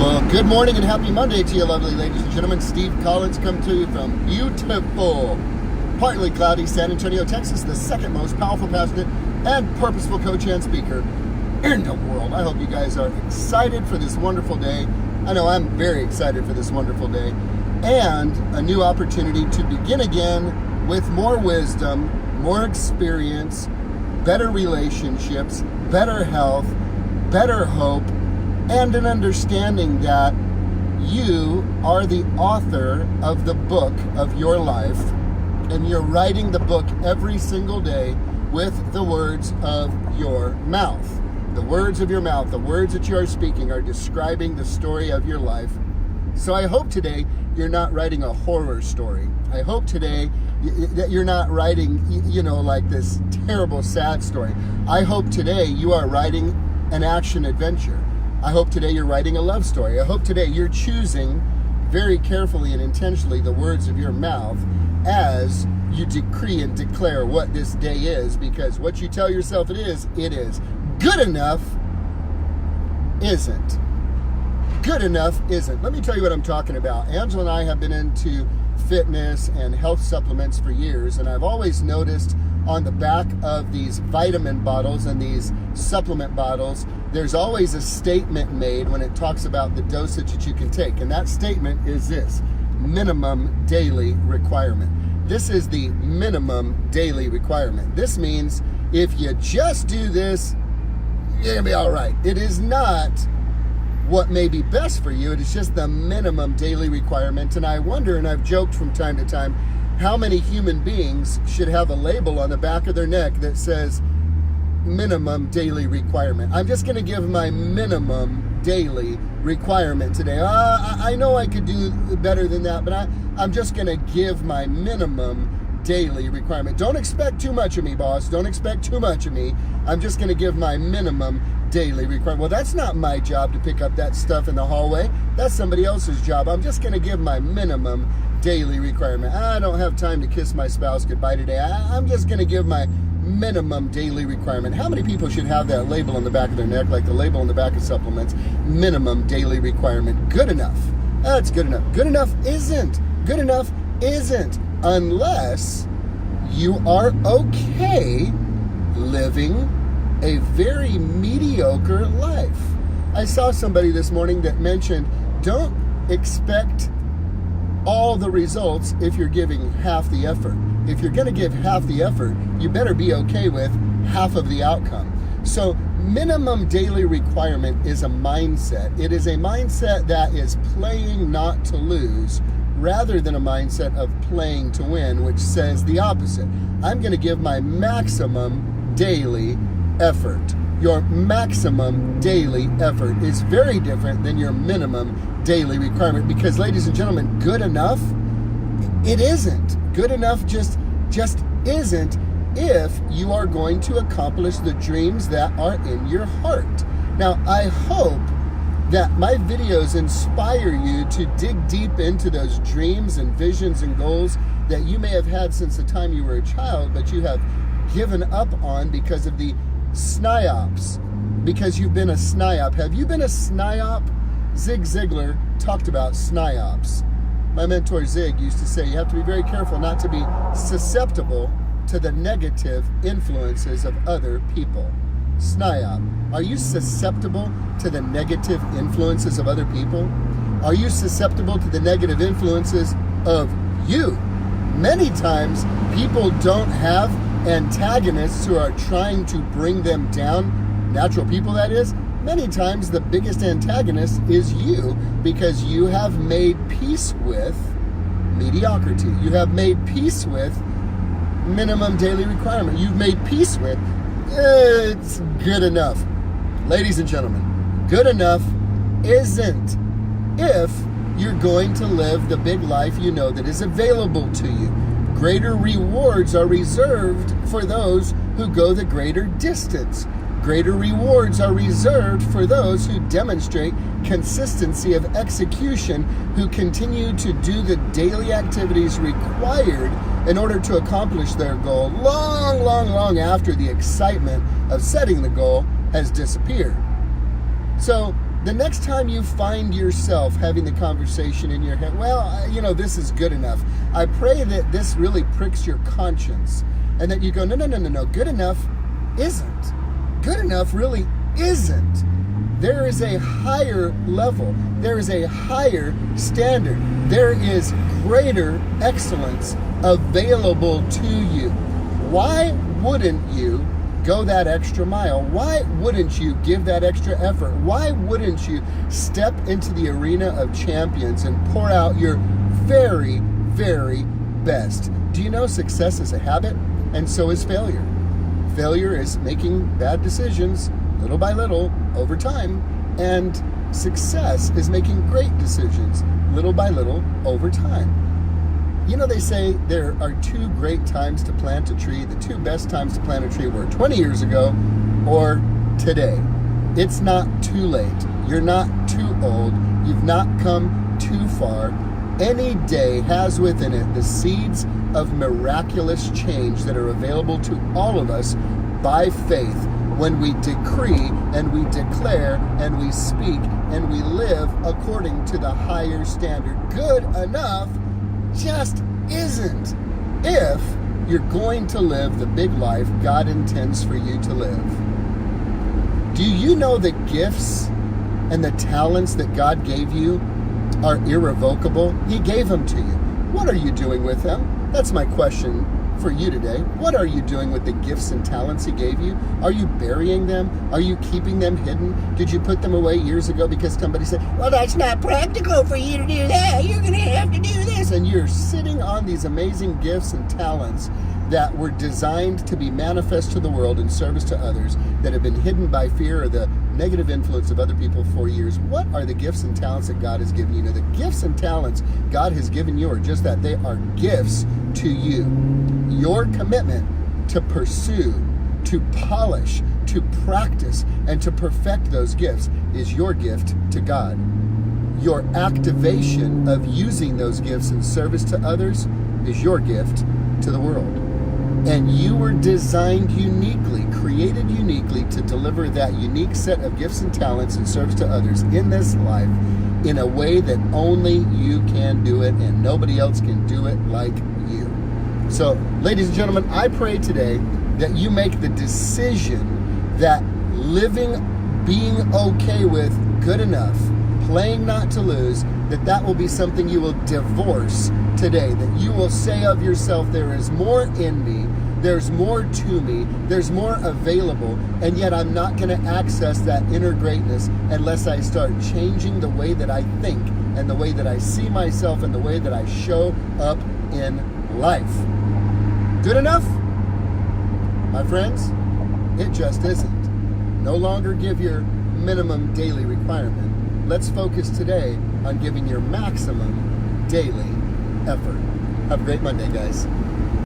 Well, good morning and happy Monday to you, lovely ladies and gentlemen. Steve Collins come to you from beautiful, partly cloudy San Antonio, Texas, the second most powerful, passionate, and purposeful coach and speaker in the world. I hope you guys are excited for this wonderful day. I know I'm very excited for this wonderful day and a new opportunity to begin again with more wisdom, more experience, better relationships, better health, better hope, and an understanding that you are the author of the book of your life, and you're writing the book every single day with the words of your mouth. The words of your mouth, the words that you are speaking are describing the story of your life. So I hope today you're not writing a horror story. I hope today that you're not writing, like this terrible, sad story. I hope today you are writing an action adventure. I hope today you're writing a love story. I hope today you're choosing very carefully and intentionally the words of your mouth as you decree and declare what this day is, because what you tell yourself it is. Good enough isn't. Good enough isn't. Let me tell you what I'm talking about. Angela and I have been into fitness and health supplements for years, and I've always noticed on the back of these vitamin bottles and these supplement bottles, there's always a statement made when it talks about the dosage that you can take. And that statement is this: minimum daily requirement. This is the minimum daily requirement. This means if you just do this, you're gonna be all right. It is not what may be best for you. It is just the minimum daily requirement. And I wonder, and I've joked from time to time, how many human beings should have a label on the back of their neck that says minimum daily requirement. I'm just going to give my minimum daily requirement today. I know I could do better than that, but I'm just going to give my minimum daily requirement. Don't expect too much of me, boss. Don't expect too much of me. I'm just going to give my minimum daily requirement. Well, that's not my job to pick up that stuff in the hallway. That's somebody else's job. I'm just going to give my minimum daily requirement. I don't have time to kiss my spouse goodbye today. I'm just going to give my minimum daily requirement. How many people should have that label on the back of their neck, like the label on the back of supplements? Minimum daily requirement. Good enough. That's good enough. Good enough isn't. Good enough isn't. Unless you are okay living a very mediocre life. I saw somebody this morning that mentioned, don't expect all the results if you're giving half the effort. If you're going to give half the effort, you better be okay with half of the outcome. So minimum daily requirement is a mindset. It is a mindset that is playing not to lose rather than a mindset of playing to win, which says the opposite. I'm going to give my maximum daily effort. Your maximum daily effort is very different than your minimum daily requirement, because, ladies and gentlemen, good enough, it isn't. Good enough just isn't if you are going to accomplish the dreams that are in your heart. Now, I hope that my videos inspire you to dig deep into those dreams and visions and goals that you may have had since the time you were a child, but you have given up on because of the SNIOPs, because you've been a SNIOP. Have you been a SNIOP? Zig Ziglar talked about SNIOPs. My mentor Zig used to say you have to be very careful not to be susceptible to the negative influences of other people. SNIOP. Are you susceptible to the negative influences of other people? Are you susceptible to the negative influences of you? Many times people don't have antagonists who are trying to bring them down, natural people that is. Many times the biggest antagonist is you, because you have made peace with mediocrity. You have made peace with minimum daily requirement. You've made peace with it's good enough. Ladies and gentlemen, good enough isn't if you're going to live the big life you know that is available to you. Greater rewards are reserved for those who go the greater distance. Greater rewards are reserved for those who demonstrate consistency of execution, who continue to do the daily activities required in order to accomplish their goal long after the excitement of setting the goal has disappeared. So The next time you find yourself having the conversation in your head, well, this is good enough. I pray that this really pricks your conscience and that you go, no, good enough isn't. Good enough really isn't. There is a higher level. There is a higher standard. There is greater excellence available to you. Why wouldn't you go that extra mile? Why wouldn't you give that extra effort? Why wouldn't you step into the arena of champions and pour out your very, very best? Do you know success is a habit, and so is failure? Failure is making bad decisions little by little over time, and success is making great decisions little by little over time. They say there are 2 great times to plant a tree. The 2 best times to plant a tree were 20 years ago or today. It's not too late. You're not too old. You've not come too far. Any day has within it the seeds of miraculous change that are available to all of us by faith when we decree and we declare and we speak and we live according to the higher standard. Good enough just isn't if you're going to live the big life God intends for you to live. Do you know the gifts and the talents that God gave you are irrevocable? He gave them to you. What are you doing with them? That's my question for you today. What are you doing with the gifts and talents He gave you? Are you burying them? Are you keeping them hidden? Did you put them away years ago because somebody said, well, that's not practical for you to do that. You're going to have to do this. And you're sitting on these amazing gifts and talents that were designed to be manifest to the world in service to others that have been hidden by fear or the negative influence of other people for years. What are the gifts and talents that God has given you? Now, the gifts and talents God has given you are just that. They are gifts to you. Your commitment to pursue, to polish, to practice, and to perfect those gifts is your gift to God. Your activation of using those gifts in service to others is your gift to the world. And you were designed uniquely, created uniquely to deliver that unique set of gifts and talents in service to others in this life in a way that only you can do it and nobody else can do it like you. So, ladies and gentlemen, I pray today that you make the decision that living, being okay with, good enough, playing not to lose, that will be something you will divorce today, that you will say of yourself, there is more in me, there's more to me, there's more available, and yet I'm not going to access that inner greatness unless I start changing the way that I think and the way that I see myself and the way that I show up in life. Good enough? My friends, it just isn't. No longer give your minimum daily requirement. Let's focus today on giving your maximum daily effort. Have a great Monday, guys.